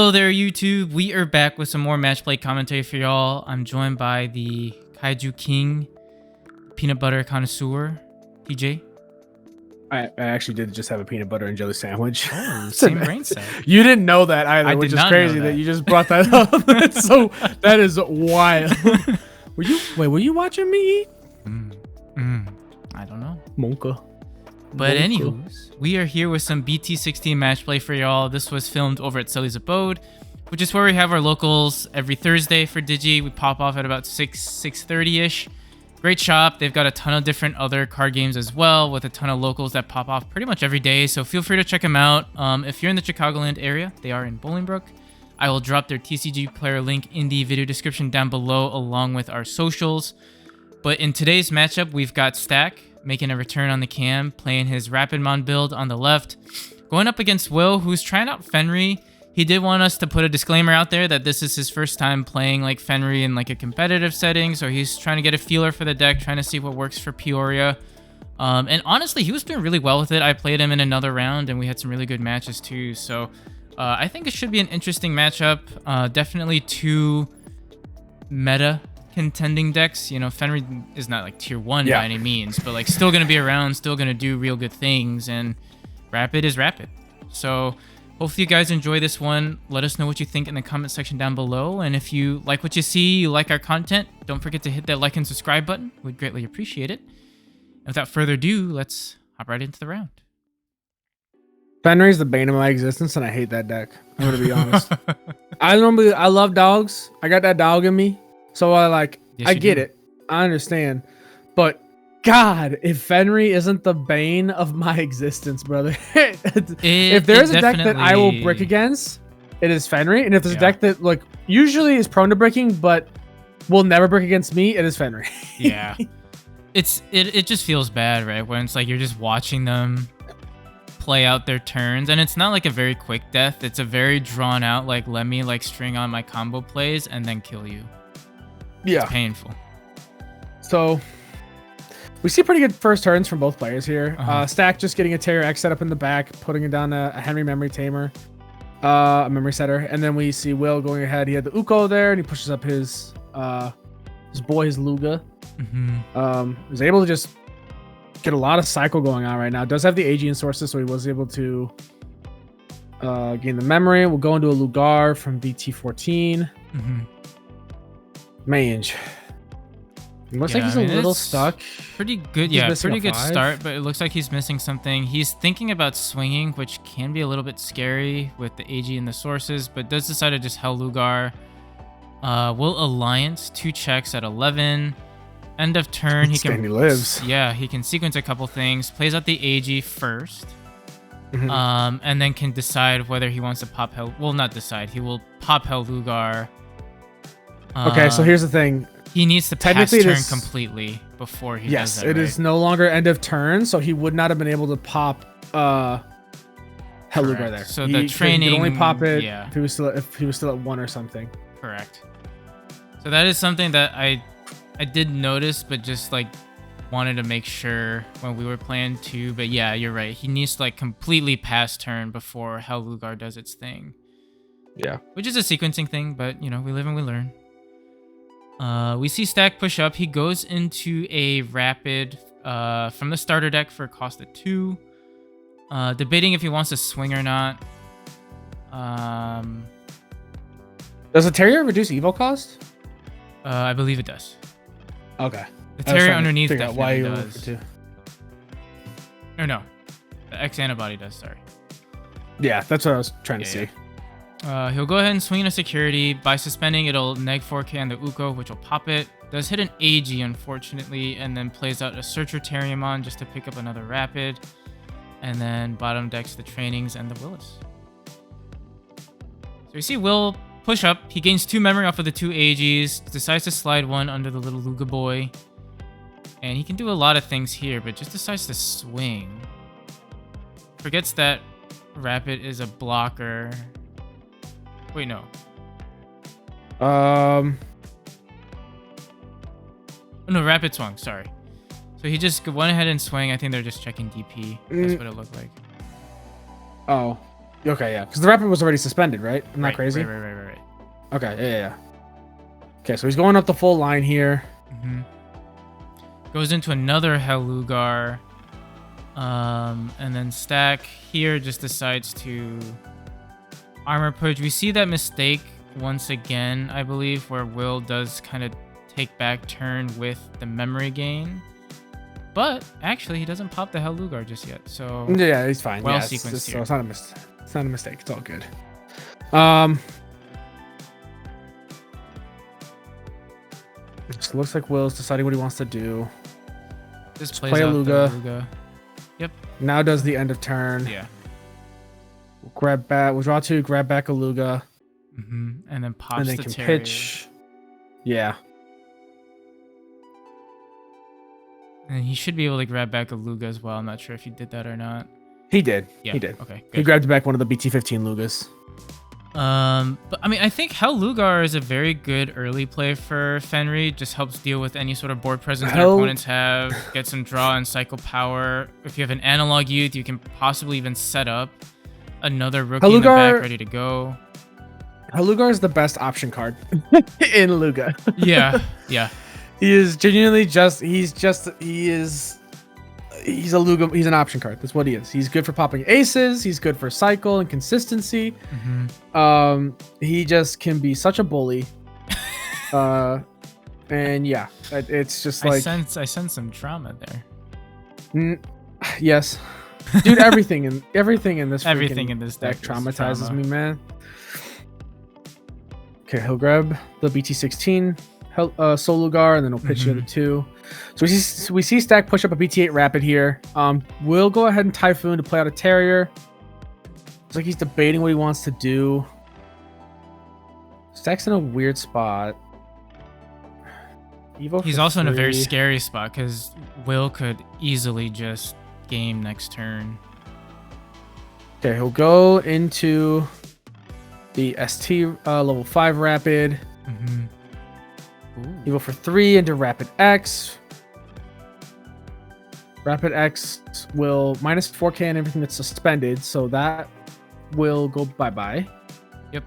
Hello there, YouTube. We are back with some more match play commentary for y'all. I'm joined by the Kaiju King, Peanut Butter Connoisseur, PJ. I actually did just have a peanut butter and jelly sandwich. Oh, same brain cell. You didn't know that either, I which did is not crazy know that that. you just brought that up. That is wild. Were you watching me eat? I don't know. Monka. But Monka. anywho's, we are here with some BT-16 Matchplay for y'all. This was filmed over at Sully's Abode, which is where we have our locals every Thursday for Digi. We pop off at about 6:30ish. Great shop. They've got a ton of different other card games as well, with a ton of locals that pop off pretty much every day. So feel free to check them out. If you're in the Chicagoland area, they are in Bolingbrook. I will drop their TCG player link in the video description down below, along with our socials. But in today's matchup, we've got Stack making a return on the cam, playing his Rapidmon build on the left, going up against Will, who's trying out Fenry. He did want us to put a disclaimer out there that this is his first time playing like Fenry in like a competitive setting, so he's trying to get a feeler for the deck, trying to see what works for Peoria. And honestly, he was doing really well with it. I played him in another round, and we had some really good matches too. So I think it should be an interesting matchup. Definitely two meta contending decks. You know, Fenry is not like tier 1 by any means, but like still going to be around, still going to do real good things, and Rapid is Rapid. So hopefully you guys enjoy this one. Let us know what you think in the comment section down below. And if you like what you see, you like our content, don't forget to hit that like and subscribe button. We'd greatly appreciate it. And without further ado, let's hop right into the round. Fenry's the bane of my existence, and I hate that deck. I'm gonna be honest. I love dogs. I got that dog in me, so I get it. I understand, but God, if Fenry isn't the bane of my existence, brother. If there's a deck that I will brick against, it is Fenry. And if there's a deck that like usually is prone to bricking, but will never brick against me, it is Fenry. Yeah. It just feels bad, right? When it's like you're just watching them play out their turns, and it's not like a very quick death. It's a very drawn out, like, let me like string on my combo plays and then kill you. Yeah. It's painful. So we see pretty good first turns from both players here. Stack just getting a Terror X set up in the back, putting it down a Henry Memory Tamer, a Memory Setter, and then we see Will going ahead. He had the Uko there, and he pushes up his Luga. Was able to just get a lot of cycle going on right now. Does have the Aegean sources, so he was able to gain the memory. We'll go into a Lugar from BT-14. Mange. It looks like he's a little stuck. Pretty good, pretty good start, but it looks like he's missing something. He's thinking about swinging, which can be a little bit scary with the AG and the sources, but does decide to just Hell Lugar. Will Alliance, 2 checks at 11. End of turn, he lives. Yeah, he can sequence a couple things. Plays out the AG first. And then can decide whether he wants to pop Hell. Well, not decide. He will pop Hell Lugar. Okay, so here's the thing. He needs to pass turn completely before he does that. Yes, it is no longer end of turn, so he would not have been able to pop Hell Lugar there. So the training he could only pop it if he was still at 1 or something. Correct. So that is something that I did notice, but just like wanted to make sure when we were playing too. But yeah, you're right. He needs to like completely pass turn before Hell Lugar does its thing. Yeah. Which is a sequencing thing, but you know, we live and we learn. We see Stack push up. He goes into a Rapid from the starter deck for a cost of 2. Debating if he wants to swing or not. Does a Terrier reduce Evo cost? I believe it does. Okay. The Terrier underneath definitely does. Or no. The X-Antibody does, sorry. Yeah, that's what I was trying to see. He'll go ahead and swing a security. By suspending, it'll neg 4k on the Uko, which will pop it. Does hit an AG, unfortunately, and then plays out a Searcher Terriermon just to pick up another Rapid. And then bottom decks the Trainings and the Willis. So you see Will push up. He gains 2 memory off of the 2 AGs. Decides to slide 1 under the little Luga boy. And he can do a lot of things here, but just decides to swing. Forgets that Rapid is a blocker. Wait, no. No, Rapid swung, sorry. So he just went ahead and swung. I think they're just checking DP. That's what it looked like. Oh. Okay, yeah, because the Rapid was already suspended, right? I'm not Right, crazy. Right. Okay, yeah. Okay, so he's going up the full line here. Goes into another Hellugar. And then Stack here just decides to armor purge. We see that mistake once again, I believe, where Will does kind of take back turn with the memory gain. But actually, he doesn't pop the Hellugar just yet. So yeah, he's fine. Well yeah, sequenced here. So it's not a mistake. It's all good. It looks like Will's deciding what he wants to do. Just play a Luga. Yep. Now does the end of turn. Yeah. We'll grab back. We'll draw 2. Grab back a Luga. And then pops and then the can Terrier. pitch. Yeah. And he should be able to grab back a Luga as well. I'm not sure if he did that or not. He did. Yeah. He did. Okay. Good. He grabbed back one of the BT-15 Lugas. But I mean, I think Hellugar is a very good early play for Fenry. Just helps deal with any sort of board presence their opponents have. Get some draw and cycle power. If you have an analog youth, you can possibly even set up another rookie in the back ready to go. Hellugar is the best option card in Luga. Yeah. He is genuinely he's a Luga. He's an option card. That's what he is. He's good for popping aces. He's good for cycle and consistency. He just can be such a bully. And yeah, it's just like I sense some drama there. Yes, dude. Everything in this deck traumatizes me, man. Okay, he'll grab the BT-16 Solugar, and then he'll pitch the other 2. So we see Stack push up a BT-8 Rapid here. We'll go ahead and Typhoon to play out a Terrier. Looks like he's debating what he wants to do. Stack's in a weird spot. He's also in a very scary spot because Will could easily just game next turn. Okay, he'll go into the ST level 5 Rapid. Evo for 3 into Rapid X. Rapid X will minus 4k and everything that's suspended, so that will go bye-bye. Yep.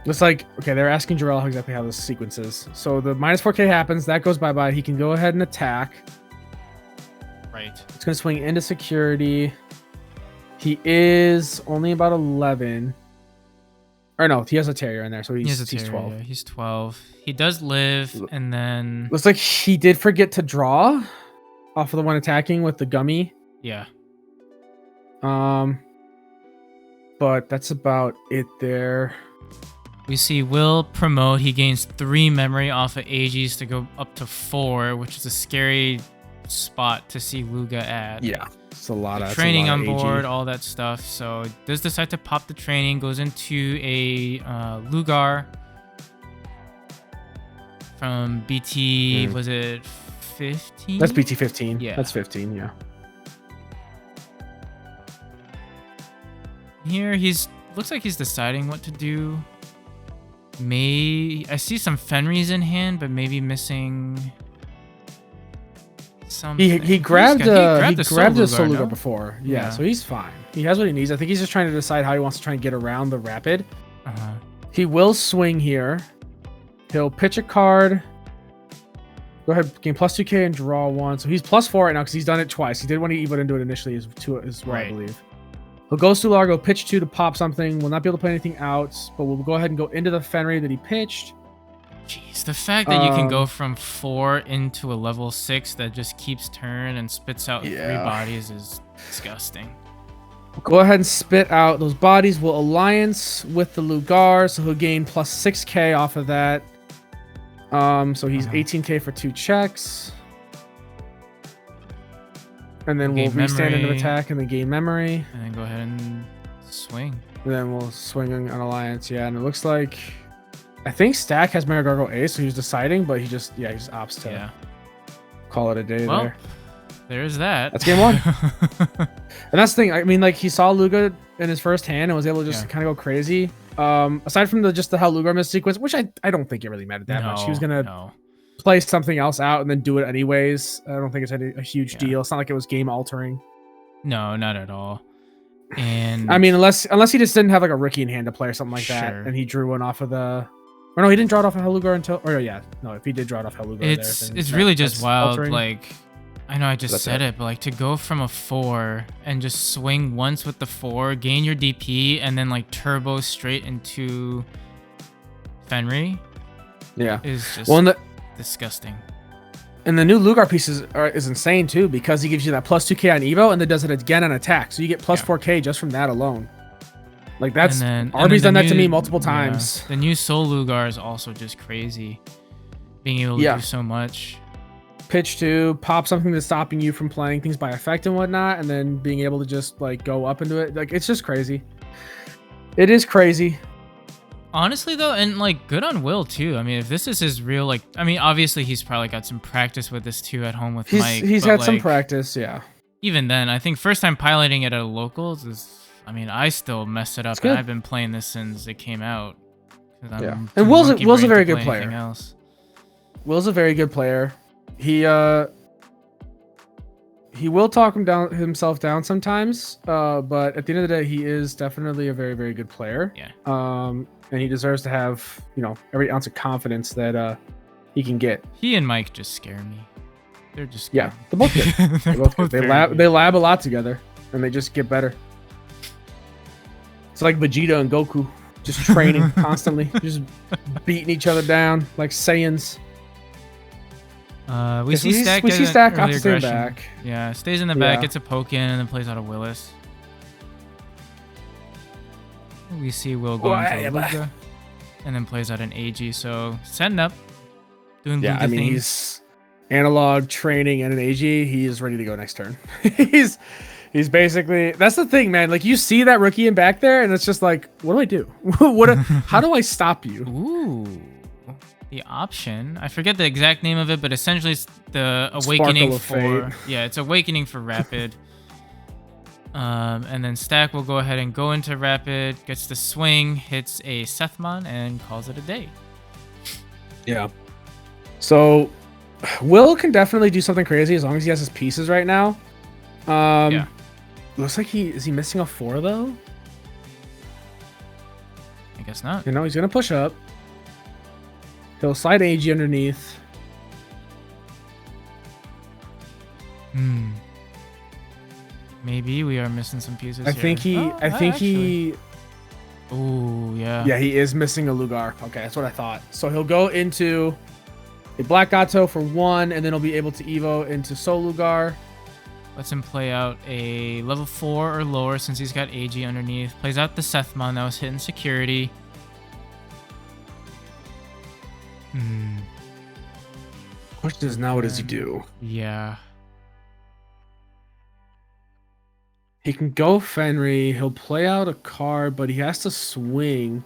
Looks like, okay, they're asking Jarrell exactly how this sequence is. So the minus 4k happens, that goes bye-bye. He can go ahead and attack. Right. It's going to swing into security. He is only about 11. Or no, he has a Terrier in there, so he's 12. Yeah, he's 12. He does live, and then... Looks like he did forget to draw off of the one attacking with the gummy. Yeah. But that's about it there. We see Will promote. He gains 3 memory off of AGs to go up to 4, which is a scary spot to see Luga at. Yeah. It's a lot of training on AG. board, all that stuff. So does decide to pop the training, goes into a Lugar from BT. Was it 15? That's BT-15. Yeah, that's 15. Yeah. Here looks like he's deciding what to do. I see some Fenrys in hand, but maybe missing. He grabbed a Solugar no? before. Yeah, so he's fine. He has what he needs. I think he's just trying to decide how he wants to try and get around the Rapid. He will swing here. He'll pitch a card. Go ahead, gain plus 2k and draw 1. So he's plus 4 right now because he's done it twice. He did when he evoed into it initially as well, I believe. He'll go Sular, go pitch 2 to pop something. Will not be able to play anything out, but we'll go ahead and go into the Fenry that he pitched. Jeez, the fact that you can go from 4 into a level 6 that just keeps turn and spits out 3 bodies is disgusting. We'll go ahead and spit out those bodies. We'll alliance with the Lugar, so he'll gain plus 6k off of that. So he's 18k for 2 checks. And then we'll restand into attack and then gain memory. And then go ahead and swing. And then we'll swing on alliance, and it looks like... I think Stack has Mega Gargoyle Ace, so he's deciding, but he just opts to call it a day there. There's that. That's game 1. And that's the thing. I mean, like, he saw Luga in his first hand and was able to just kind of go crazy. Aside from the how Lugar missed sequence, which I don't think it really mattered that much. He was going to play something else out and then do it anyways. I don't think it's a huge deal. It's not like it was game altering. No, not at all. And I mean, unless he just didn't have like a Ricky in hand to play or something like that, Sure. and he drew one off of the. Or no, he didn't draw it off of Hellugar until. Or yeah, no, if he did draw it off Hellugar, it's really just wild. altering. Like, I know I just That's said it, but like to go from a 4 and just swing once with the 4, gain your DP, and then like turbo straight into Fenry. Yeah, is just disgusting. And the new Lugar piece is insane too, because he gives you that plus 2k on Evo and then does it again on attack. So you get plus 4k just from that alone. Like that's Arby's done that to me multiple times. The new Soul Lugar is also just crazy. Being able to do so much. Pitch 2, pop something that's stopping you from playing things by effect and whatnot, and then being able to just like go up into it. Like it's just crazy. It is crazy. Honestly though, and like good on Will too. I mean, if this is his real like, I mean, obviously he's probably got some practice with this too at home with Mike. He's had some practice, yeah. Even then, I think first time piloting it at a locals is, I mean, I still mess it up, and I've been playing this since it came out. Yeah, and Will's a very good player. Will's a very good player. He will talk himself down sometimes, but at the end of the day, he is definitely a very, very good player. Yeah. And he deserves to have, you know, every ounce of confidence that he can get. He and Mike just scare me. They're just they're both good. They're both good. They lab a lot together, and they just get better. It's like Vegeta and Goku, just training constantly, just beating each other down like Saiyans. We see Stack opposite in back. Yeah, stays in the back, gets a poke in, and then plays out of Willis. We see Will go into Luga, and then plays out an AG. So setting up, doing Luga things. He's analog training and an AG. He is ready to go next turn. He's basically, that's the thing, man. Like you see that rookie in back there, and it's just like, what do I do? How do I stop you? Ooh. The option, I forget the exact name of it, but essentially it's the awakening for it's awakening for Rapid. And then Stack will go ahead and go into Rapid, gets the swing, hits a Sethmon, and calls it a day. Yeah. So Will can definitely do something crazy as long as he has his pieces right now. Looks like is he missing a 4 though? I guess not. You know, he's gonna push up. He'll slide AG underneath. Maybe we are missing some pieces. I think he. Ooh, yeah. Yeah, he is missing a Lugar. Okay, that's what I thought. So he'll go into a Black Gato for 1, and then he'll be able to Evo into Soul Lugar. Lets him play out a level 4 or lower since he's got AG underneath. Plays out the Sethmon that was hitting security. Question is now, what does he do? Yeah. He can go Fenry. He'll play out a card, but he has to swing.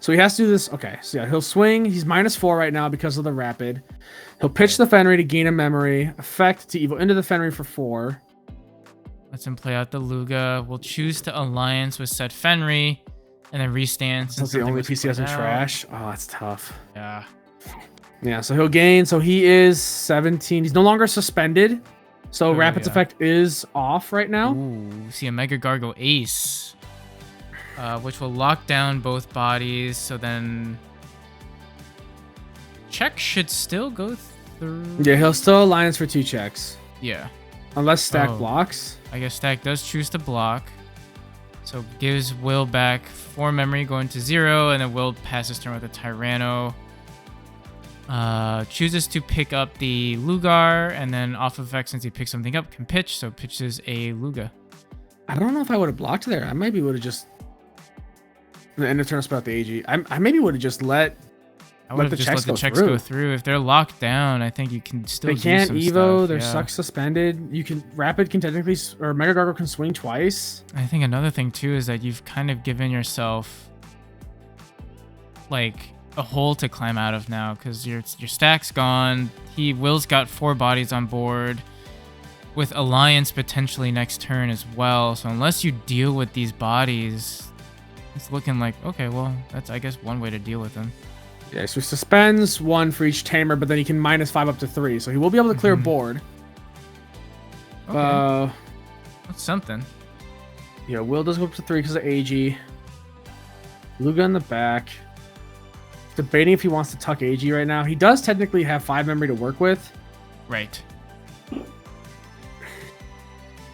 So he has to do this. Okay, so yeah, he'll swing. He's -4 right now because of the Rapid. He'll pitch the Fenry to gain a memory. Effect to Evo into the Fenry for 4. Lets him play out the Luga. We'll choose to alliance with said Fenry, and then restand. That's the only piece he has in trash. Oh, that's tough. Yeah. Yeah, so he'll gain. So he is 17. He's no longer suspended. So Rapid's effect is off right now. Ooh, see a Mega Gargo Ace, which will lock down both bodies. So then check should still go through. Yeah, he'll still alliance for 2 checks. Yeah. Unless Stack blocks. I guess Stack does choose to block. So gives Will back 4 memory going to 0, and then Will passes turn with a Tyranno. Chooses to pick up the Lugar, and then off effect, since he picks something up, can pitch, so pitches a Luga. I don't know if I would have blocked there. I maybe would have just the end of turn spell the AG. I maybe would have just let the checks go through. If they're locked down, I think you can still. They can't Evo. They're suck suspended. You can Rapid can technically, or Mega Gargo can swing twice. I think another thing too is that you've kind of given yourself like a hole to climb out of now, because your stack's gone. Will's got 4 bodies on board with Alliance potentially next turn as well. So unless you deal with these bodies, it's looking like, okay, well, that's I guess one way to deal with them. Yeah, so he suspends 1 for each tamer, but then he can -5 up to 3, so he will be able to clear board. Okay. That's something. Yeah, Will does go up to 3 because of AG. Luga in the back. Debating if he wants to tuck AG right now. He does technically have 5 memory to work with. Right.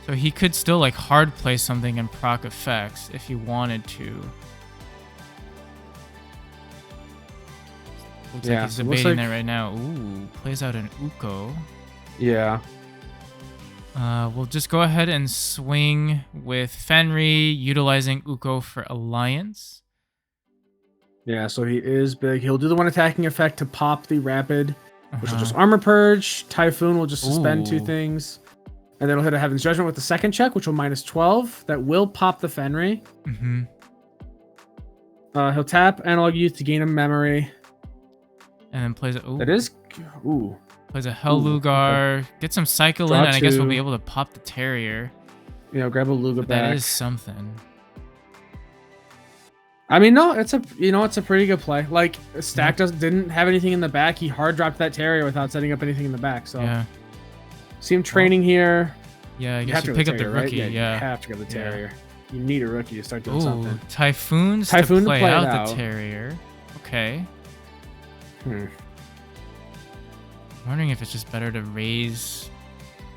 So he could still like hard play something and proc effects if he wanted to. Looks like he's debating that right now. Ooh, plays out an Uko. Yeah. We'll just go ahead and swing with Fenry, utilizing Uko for Alliance. Yeah, so he is big. He'll do the one attacking effect to pop the Rapid, which will just Armor Purge. Typhoon will just suspend 2 things. And then he'll hit a Heaven's Judgment with the second check, which will minus 12. That will pop the Fenry. He'll tap Analog Youth to gain a memory. And then plays a... That is... Ooh. Plays a Lugar. Okay. Get some cycle in, and I guess we'll be able to pop the Terrier. You know, grab a Luga back. That is something. I mean, no, it's a pretty good play. Like, Stack didn't have anything in the back. He hard dropped that Terrier without setting up anything in the back. So yeah. See him training here. Yeah, I guess you pick up the rookie. Right? Yeah, you have to go the Terrier. You need a rookie to start doing something. Typhoon to play out the Terrier. Okay. I'm wondering if it's just better to raise,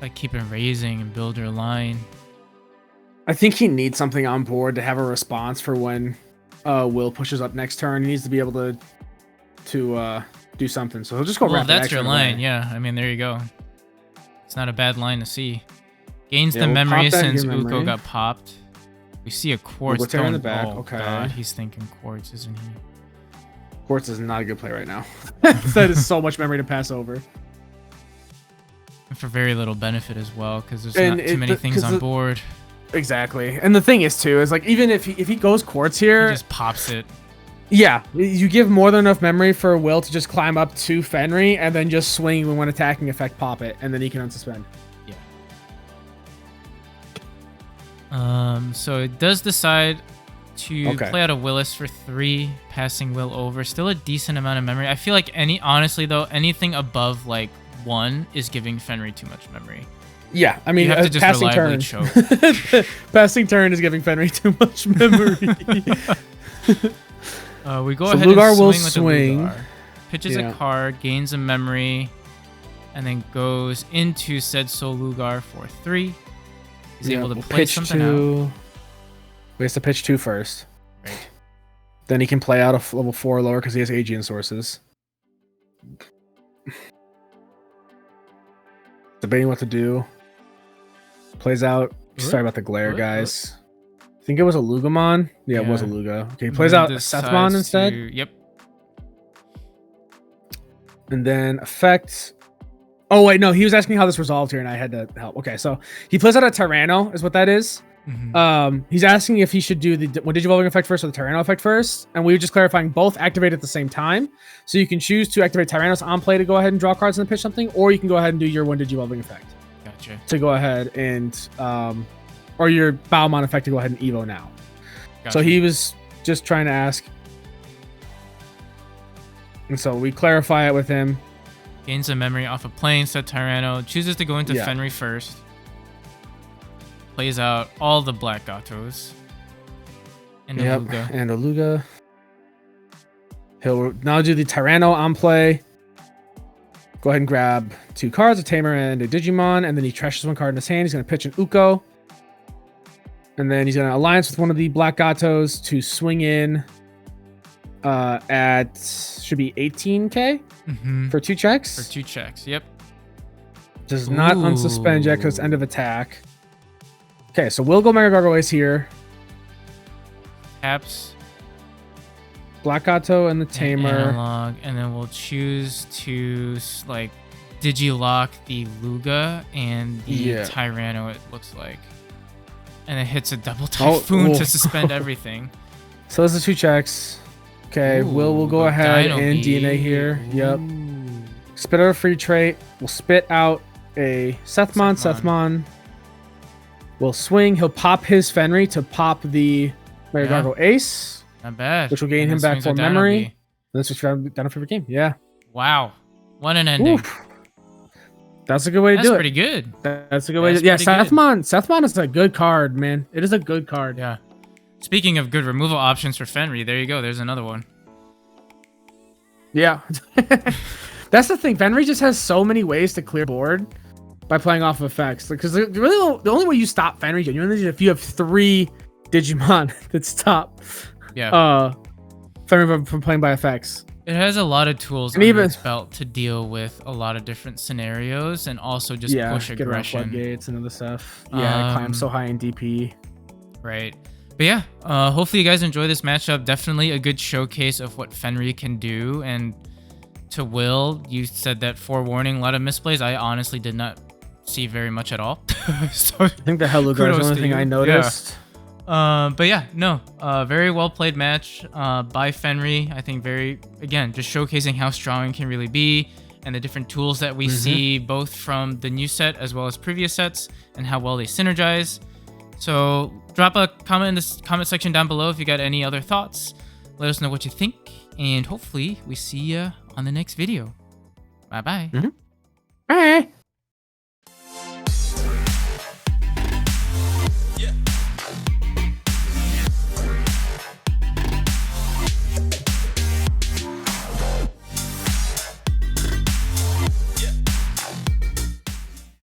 like keep it raising and build your line. I think he needs something on board to have a response for when Will pushes up next turn. He needs to be able to do something. So he'll just go. Well, that's your line. Yeah, I mean, there you go. It's not a bad line to see. Gains the memory since Uko got popped. We see a Quartz in the back. Okay. God, he's thinking Quartz, isn't he? Quartz is not a good play right now. That is so much memory to pass over. And for very little benefit as well, because there's not too many things on board. Exactly. And the thing is, too, is like, even if he goes Quartz here... He just pops it. Yeah. You give more than enough memory for Will to just climb up to Fenry and then just swing when attacking effect, pop it, and then he can unsuspend. Yeah. So it does decide to play out a Willis for 3, passing Will over. Still a decent amount of memory. I feel like honestly though, anything above like 1 is giving Fenry too much memory. Yeah, I mean, you have to just passing turn. Choke. Passing turn is giving Fenry too much memory. We go ahead Lugar and will swing with the Lugar. Pitches a card, gains a memory, and then goes into said Soul Lugar for 3. He's able to play something out. He has to pitch 2 first. Right. Then he can play out a level 4 or lower because he has Aegean sources. Debating what to do. Plays out. Sorry about the glare, guys. I think it was a Lugamon. Yeah, it was a Luga. Okay, he plays out a Sethmon instead. Yep. And then effect. Oh, wait, no. He was asking how this resolved here, and I had to help. Okay, so he plays out a Tyranno, is what that is. He's asking if he should do the Digivolving effect first or the Tyranno effect first, and we were just clarifying both activate at the same time. So you can choose to activate Tyrannos on play to go ahead and draw cards and then pitch something, or you can go ahead and do your one Digivolving effect. Gotcha. To go ahead and, or your Bowmon effect to go ahead and Evo now. Gotcha. So he was just trying to ask. And so we clarify it with him. Gains a memory off a plane, set Tyranno, chooses to go into Fenry first. Plays out all the Black Gatos. And a Luga. And a Luga. He'll now do the Tyranno on play. Go ahead and grab 2 cards, a Tamer and a Digimon, and then he trashes 1 card in his hand. He's going to pitch an Uko. And then he's going to alliance with one of the Black Gatos to swing in at, should be 18k for 2 checks. For 2 checks, yep. Does not unsuspend yet because end of attack. Okay, so we'll go Mega Gargoyles here. Taps. Black Gato and the Tamer. Analog, and then we'll choose to like Digilock the Luga and the Tyranno, it looks like. And it hits a double Typhoon to suspend everything. So those are 2 checks. Okay, we'll go ahead and DNA here. Yep. Spit out a free trait. We'll spit out a Sethmon. We'll swing. He'll pop his Fenry to pop the Mega Gargoyle Ace. Not bad. Which will gain him back 4 memory. That's what you got down for the game. Yeah. Wow. What an ending. That's a good way to do it. That's pretty good. That's a good way to. Yeah, Sethmon is a good card, man. It is a good card. Yeah. Speaking of good removal options for Fenry, there you go. There's another one. Yeah. That's the thing. Fenry just has so many ways to clear board by playing off effects. Because really, the only way you stop Fenry genuinely is if you have 3 Digimon that stop Fenry from playing by effects. It has a lot of tools under its belt to deal with a lot of different scenarios and also just push aggression. Get around floodgates and other stuff. Yeah, climb so high in DP. Right. But yeah, hopefully you guys enjoy this matchup. Definitely a good showcase of what Fenry can do. And to Will, you said that forewarning, a lot of misplays. I honestly did not see very much at all. So I think the Hello Guard is the only thing I noticed. Yeah. But yeah, no, very well played match by Fenry. I think again, just showcasing how strong it can really be and the different tools that we see both from the new set as well as previous sets and how well they synergize. So drop a comment in the comment section down below if you got any other thoughts. Let us know what you think, and hopefully we see you on the next video. Bye-bye. Bye.